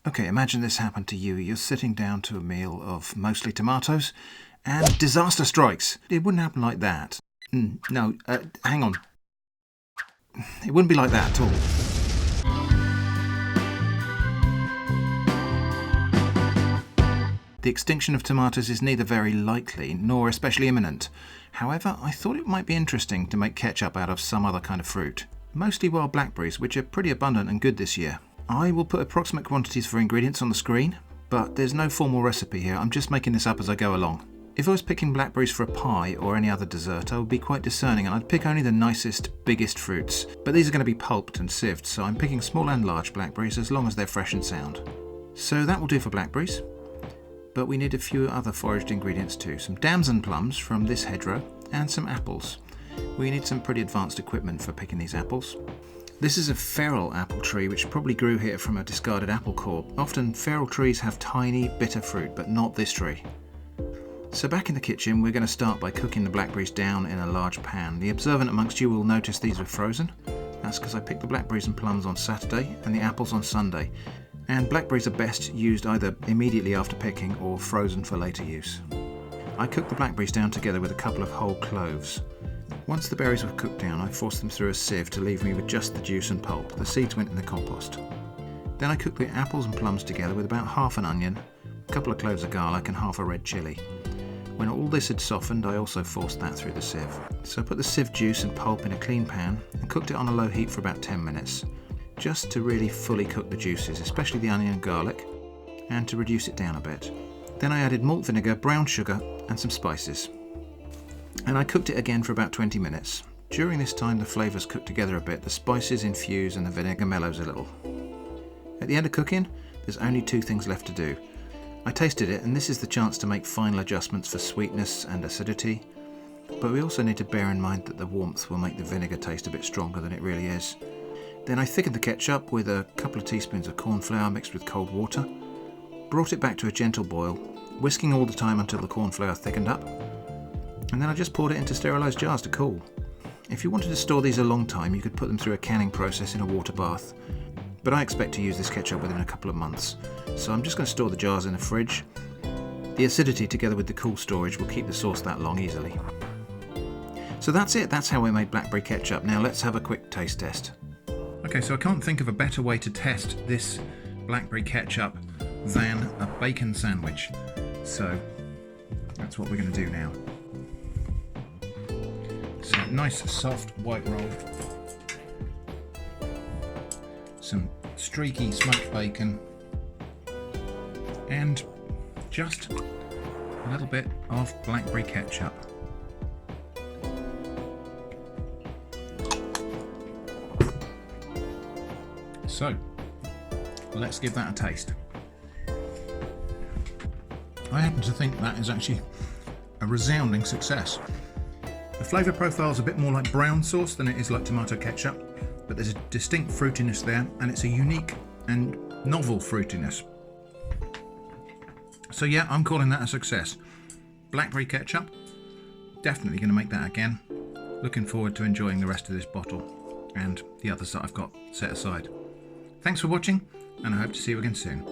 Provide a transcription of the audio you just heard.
Okay, imagine this happened to you. You're sitting down to a meal of mostly tomatoes and disaster strikes. It wouldn't happen like that. No, hang on. It wouldn't be like that at all. The extinction of tomatoes is neither very likely nor especially imminent. However, I thought it might be interesting to make ketchup out of some other kind of fruit. Mostly wild blackberries, which are pretty abundant and good this year. I will put approximate quantities for ingredients on the screen, but there's no formal recipe here. I'm just making this up as I go along. If I was picking blackberries for a pie or any other dessert, I would be quite discerning and I'd pick only the nicest, biggest fruits. But these are going to be pulped and sieved, so I'm picking small and large blackberries as long as they're fresh and sound. So that will do for blackberries. But we need a few other foraged ingredients too. Some damson plums from this hedgerow and some apples. We need some pretty advanced equipment for picking these apples. This is a feral apple tree which probably grew here from a discarded apple core. Often feral trees have tiny, bitter fruit, but not this tree. So back in the kitchen, we're going to start by cooking the blackberries down in a large pan. The observant amongst you will notice these are frozen. That's because I picked the blackberries and plums on Saturday and the apples on Sunday. And blackberries are best used either immediately after picking or frozen for later use. I cooked the blackberries down together with a couple of whole cloves. Once the berries were cooked down, I forced them through a sieve to leave me with just the juice and pulp. The seeds went in the compost. Then I cooked the apples and plums together with about half an onion, a couple of cloves of garlic and half a red chilli. When all this had softened, I also forced that through the sieve. So I put the sieve juice and pulp in a clean pan and cooked it on a low heat for about 10 minutes, just to really fully cook the juices, especially the onion and garlic, and to reduce it down a bit. Then I added malt vinegar, brown sugar and some spices. And I cooked it again for about 20 minutes. During this time the flavours cook together a bit, the spices infuse and the vinegar mellows a little. At the end of cooking, there's only two things left to do. I tasted it and this is the chance to make final adjustments for sweetness and acidity, but we also need to bear in mind that the warmth will make the vinegar taste a bit stronger than it really is. Then I thickened the ketchup with a couple of teaspoons of cornflour mixed with cold water, brought it back to a gentle boil, whisking all the time until the cornflour thickened up, and then I just poured it into sterilised jars to cool. If you wanted to store these a long time, you could put them through a canning process in a water bath, but I expect to use this ketchup within a couple of months, so I'm just going to store the jars in the fridge. The acidity together with the cool storage will keep the sauce that long easily. So that's it, that's how I made blackberry ketchup. Now let's have a quick taste test. Okay, so I can't think of a better way to test this blackberry ketchup than a bacon sandwich. So that's what we're going to do now. So nice soft white roll, some streaky smoked bacon, and just a little bit of blackberry ketchup. So let's give that a taste. I happen to think that is actually a resounding success. The flavour profile is a bit more like brown sauce than it is like tomato ketchup, but there's a distinct fruitiness there, and it's a unique and novel fruitiness. So yeah, I'm calling that a success. Blackberry ketchup, definitely going to make that again. Looking forward to enjoying the rest of this bottle and the others that I've got set aside. Thanks for watching, and I hope to see you again soon.